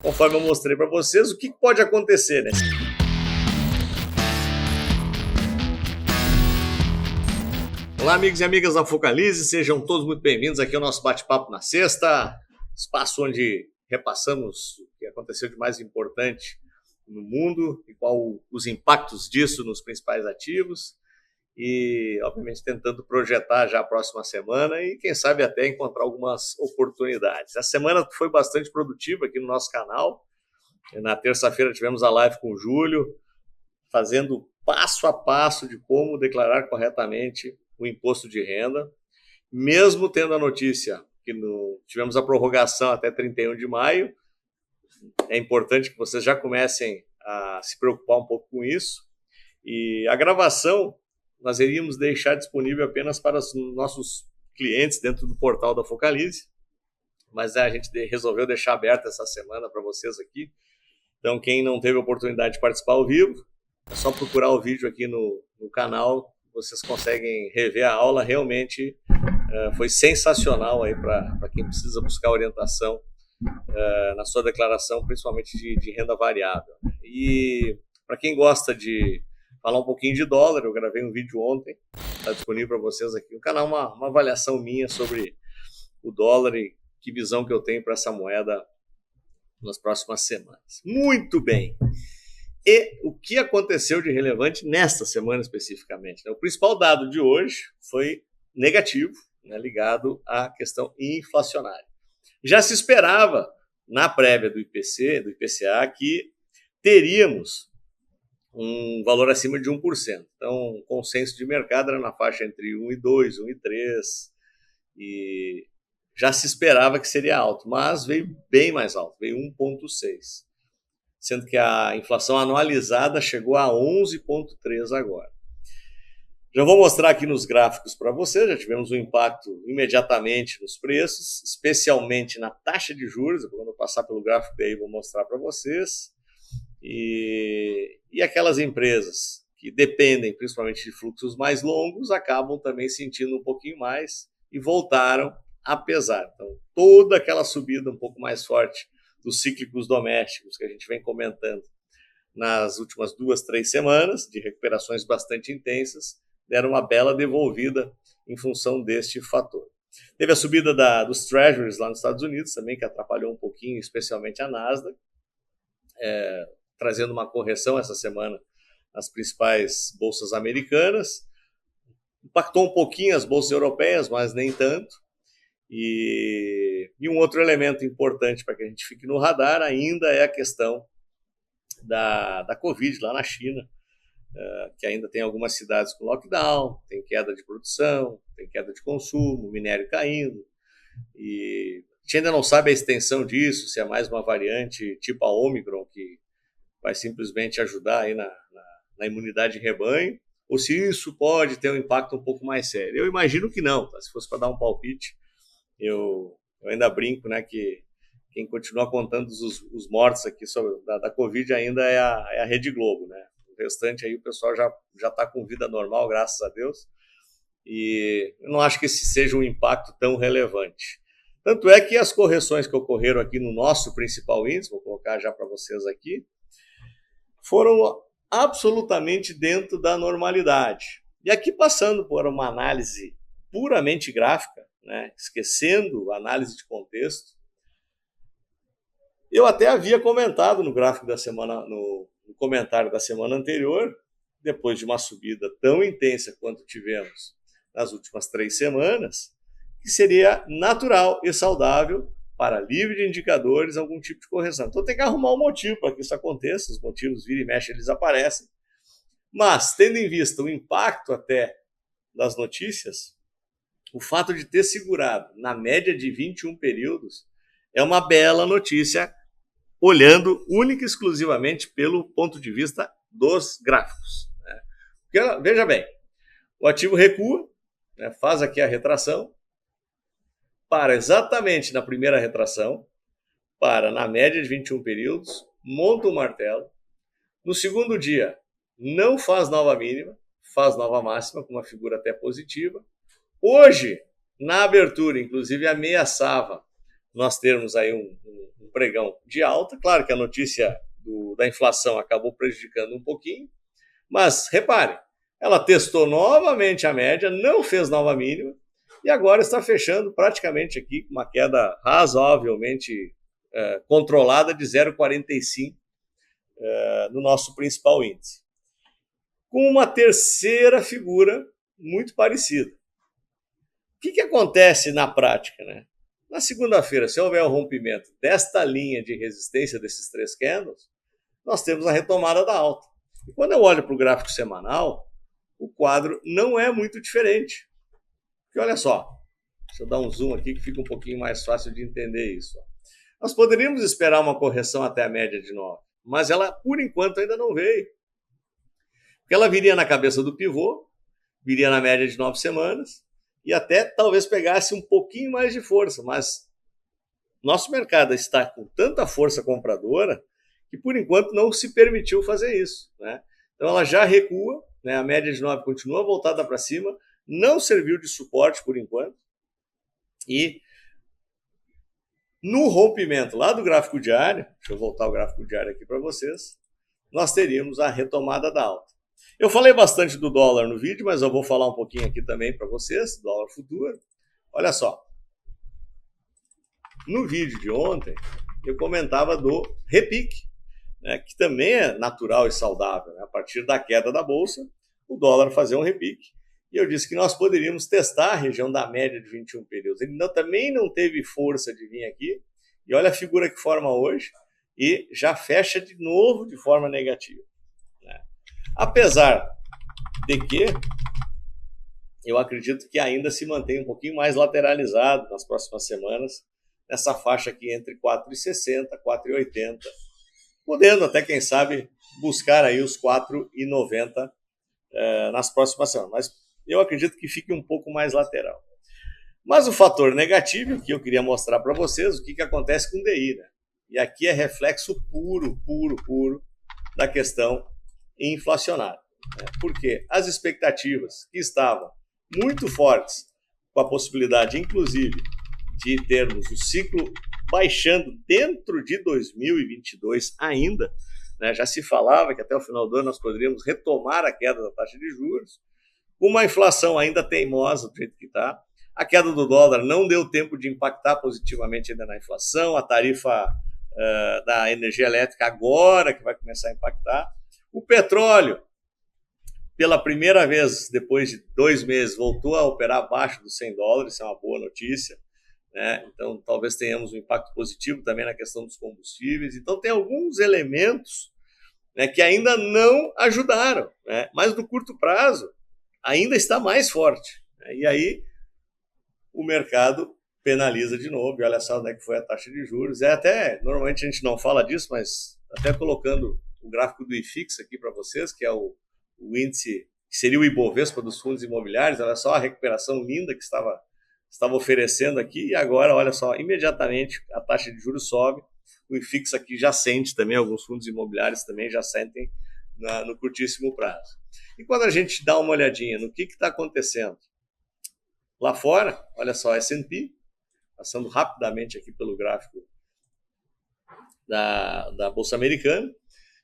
Conforme eu mostrei para vocês, o que pode acontecer, né? Olá, amigos e amigas da Focalize, sejam todos muito bem-vindos aqui ao nosso bate-papo na sexta, espaço onde repassamos o que aconteceu de mais importante no mundo e qual os impactos disso nos principais ativos e, obviamente, tentando projetar já a próxima semana e, quem sabe, até encontrar algumas oportunidades. A semana foi bastante produtiva aqui no nosso canal. Na terça-feira tivemos a live com o Júlio, fazendo passo a passo de como declarar corretamente o imposto de renda, mesmo tendo a notícia que tivemos a prorrogação até 31 de maio. É importante que vocês já comecem a se preocupar um pouco com isso. E a gravação nós iríamos deixar disponível apenas para os nossos clientes dentro do portal da Focalize, mas a gente resolveu deixar aberto essa semana para vocês aqui. Então, quem não teve a oportunidade de participar ao vivo, é só procurar o vídeo aqui no canal, vocês conseguem rever a aula. Realmente foi sensacional aí para quem precisa buscar orientação na sua declaração, principalmente de renda variável. E para quem gosta de falar um pouquinho de dólar, eu gravei um vídeo ontem, está disponível para vocês aqui no canal, uma avaliação minha sobre o dólar e que visão que eu tenho para essa moeda nas próximas semanas. Muito bem! E o que aconteceu de relevante nesta semana especificamente? O principal dado de hoje foi negativo, né, ligado à questão inflacionária. Já se esperava, na prévia do IPC, do IPCA, que teríamos um valor acima de 1%. Então, o consenso de mercado era na faixa entre 1,2%, 1,3%, e já se esperava que seria alto, mas veio bem mais alto, veio 1,6%, sendo que a inflação anualizada chegou a 11,3% agora. Já vou mostrar aqui nos gráficos para vocês, já tivemos um impacto imediatamente nos preços, especialmente na taxa de juros. Quando eu passar pelo gráfico daí, vou mostrar para vocês. E aquelas empresas que dependem principalmente de fluxos mais longos acabam também sentindo um pouquinho mais e voltaram a pesar. Então, toda aquela subida um pouco mais forte dos cíclicos domésticos que a gente vem comentando nas últimas 2, 3 semanas, de recuperações bastante intensas, deram uma bela devolvida em função deste fator. Teve a subida dos Treasuries lá nos Estados Unidos também, que atrapalhou um pouquinho, especialmente a Nasdaq, trazendo uma correção essa semana nas principais bolsas americanas. Impactou um pouquinho as bolsas europeias, mas nem tanto. E um outro elemento importante para que a gente fique no radar ainda é a questão da Covid lá na China, que ainda tem algumas cidades com lockdown, tem queda de produção, tem queda de consumo, minério caindo, e a gente ainda não sabe a extensão disso, se é mais uma variante tipo a Omicron, que vai simplesmente ajudar aí na imunidade de rebanho, ou se isso pode ter um impacto um pouco mais sério. Eu imagino que não, tá? Se fosse para dar um palpite, eu ainda brinco, né, que quem continua contando os mortos aqui da Covid ainda é a Rede Globo, né? O restante aí o pessoal já está com vida normal, graças a Deus, e eu não acho que esse seja um impacto tão relevante. Tanto é que as correções que ocorreram aqui no nosso principal índice, vou colocar já para vocês aqui, foram absolutamente dentro da normalidade. E aqui, passando por uma análise puramente gráfica, né, esquecendo a análise de contexto, eu até havia comentado no gráfico da semana, no comentário da semana anterior, depois de uma subida tão intensa quanto tivemos nas últimas 3 semanas, que seria natural e saudável para livre de indicadores algum tipo de correção. Então tem que arrumar um motivo para que isso aconteça. Os motivos vira e mexe, eles aparecem. Mas, tendo em vista o impacto até das notícias, o fato de ter segurado na média de 21 períodos é uma bela notícia, olhando única e exclusivamente pelo ponto de vista dos gráficos, né? Porque, veja bem, o ativo recua, né, faz aqui a retração, para exatamente na primeira retração, para na média de 21 períodos, monta um martelo. No segundo dia, não faz nova mínima, faz nova máxima, com uma figura até positiva. Hoje, na abertura, inclusive ameaçava nós termos aí um pregão de alta. Claro que a notícia da inflação acabou prejudicando um pouquinho, mas repare, ela testou novamente a média, não fez nova mínima, e agora está fechando praticamente aqui com uma queda razoavelmente controlada de 0,45 no nosso principal índice. Com uma terceira figura muito parecida. O que acontece na prática, né? Na segunda-feira, se houver o rompimento desta linha de resistência desses 3 candles, nós temos a retomada da alta. E quando eu olho para o gráfico semanal, o quadro não é muito diferente. Porque olha só, deixa eu dar um zoom aqui que fica um pouquinho mais fácil de entender isso. Nós poderíamos esperar uma correção até a média de 9, mas ela, por enquanto, ainda não veio. Porque ela viria na cabeça do pivô, viria na média de 9 semanas, e até talvez pegasse um pouquinho mais de força, mas nosso mercado está com tanta força compradora que, por enquanto, não se permitiu fazer isso, né? Então, ela já recua, né? A média de 9 continua voltada para cima, não serviu de suporte por enquanto, e no rompimento lá do gráfico diário, deixa eu voltar o gráfico diário aqui para vocês, nós teríamos a retomada da alta. Eu falei bastante do dólar no vídeo, mas eu vou falar um pouquinho aqui também para vocês, dólar futuro. Olha só, no vídeo de ontem eu comentava do repique, né, que também é natural e saudável, né? A partir da queda da bolsa, o dólar fazer um repique. E eu disse que nós poderíamos testar a região da média de 21 períodos. Ele também não teve força de vir aqui, e olha a figura que forma hoje, e já fecha de novo de forma negativa. Apesar de que eu acredito que ainda se mantém um pouquinho mais lateralizado nas próximas semanas, nessa faixa aqui entre 4,60 e 4,80, podendo até, quem sabe, buscar aí os 4,90 nas próximas semanas. Mas eu acredito que fique um pouco mais lateral. Mas o fator negativo que eu queria mostrar para vocês, o que acontece com o DI, né? E aqui é reflexo puro da questão inflacionária, né? Porque as expectativas que estavam muito fortes, com a possibilidade, inclusive, de termos o ciclo baixando dentro de 2022 ainda, né? Já se falava que até o final do ano nós poderíamos retomar a queda da taxa de juros, com uma inflação ainda teimosa do jeito que está. A queda do dólar não deu tempo de impactar positivamente ainda na inflação, a tarifa da energia elétrica agora que vai começar a impactar. O petróleo, pela primeira vez depois de 2 meses, voltou a operar abaixo dos $100, isso é uma boa notícia, né? Então talvez tenhamos um impacto positivo também na questão dos combustíveis. Então tem alguns elementos, né, que ainda não ajudaram, né? Mas no curto prazo ainda está mais forte, né? E aí o mercado penaliza de novo, e olha só onde é que foi a taxa de juros. Até, normalmente a gente não fala disso, mas até colocando o gráfico do IFIX aqui para vocês, que é o índice, que seria o Ibovespa dos fundos imobiliários, olha só a recuperação linda que estava oferecendo aqui, e agora, olha só, imediatamente a taxa de juros sobe, o IFIX aqui já sente também, alguns fundos imobiliários também já sentem no curtíssimo prazo. E quando a gente dá uma olhadinha no que está acontecendo lá fora, olha só, S&P, passando rapidamente aqui pelo gráfico da Bolsa Americana,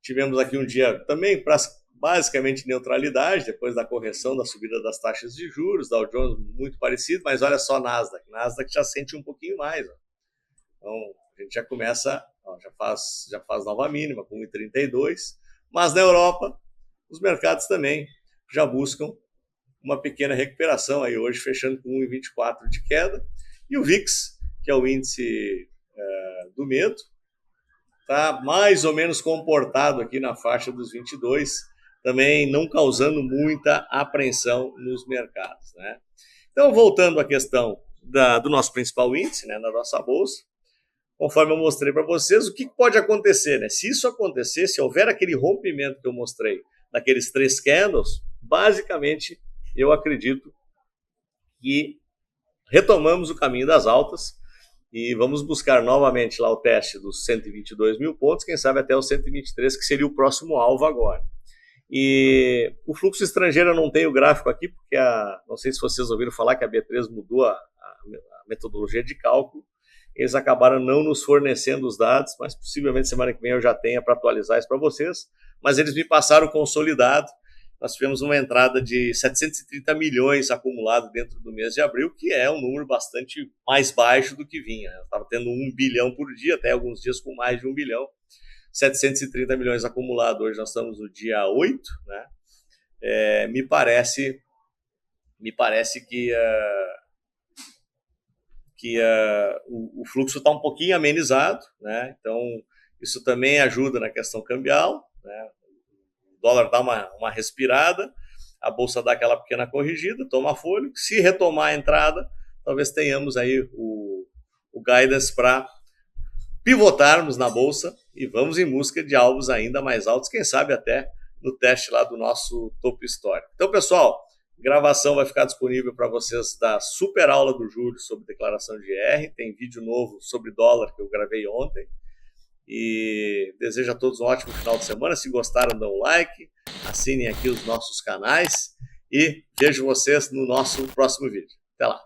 tivemos aqui um dia também basicamente neutralidade, depois da correção da subida das taxas de juros, Dow Jones muito parecido, mas olha só Nasdaq já sente um pouquinho mais, ó. Então a gente já começa, ó, já faz nova mínima com 1,32, mas na Europa os mercados também já buscam uma pequena recuperação, aí hoje fechando com 1,24 de queda, e o VIX, que é o índice do medo, está mais ou menos comportado aqui na faixa dos 22, também não causando muita apreensão nos mercados, né? Então, voltando à questão do nosso principal índice, né, na nossa bolsa, conforme eu mostrei para vocês, o que pode acontecer, né? Se isso acontecer, se houver aquele rompimento que eu mostrei, daqueles 3 candles, basicamente eu acredito que retomamos o caminho das altas e vamos buscar novamente lá o teste dos 122 mil pontos, quem sabe até os 123, que seria o próximo alvo agora. E o fluxo estrangeiro eu não tenho o gráfico aqui, porque não sei se vocês ouviram falar que a B3 mudou a metodologia de cálculo, eles acabaram não nos fornecendo os dados, mas possivelmente semana que vem eu já tenha para atualizar isso para vocês. Mas eles me passaram consolidado. Nós tivemos uma entrada de 730 milhões acumulado dentro do mês de abril, que é um número bastante mais baixo do que vinha. Estava tendo 1 bilhão por dia, até alguns dias com mais de 1 bilhão. 730 milhões acumulado, hoje nós estamos no dia 8, né? Me parece que o fluxo está um pouquinho amenizado, né? Então isso também ajuda na questão cambial, né? O dólar dá uma respirada, a bolsa dá aquela pequena corrigida, toma fôlego. Se retomar a entrada, talvez tenhamos aí o guidance para pivotarmos na bolsa e vamos em busca de alvos ainda mais altos, quem sabe até no teste lá do nosso topo histórico. Então, pessoal, gravação vai ficar disponível para vocês da super aula do Júlio sobre declaração de IR. Tem vídeo novo sobre dólar que eu gravei ontem. E desejo a todos um ótimo final de semana. Se gostaram, dão um like, assinem aqui os nossos canais e vejo vocês no nosso próximo vídeo. Até lá!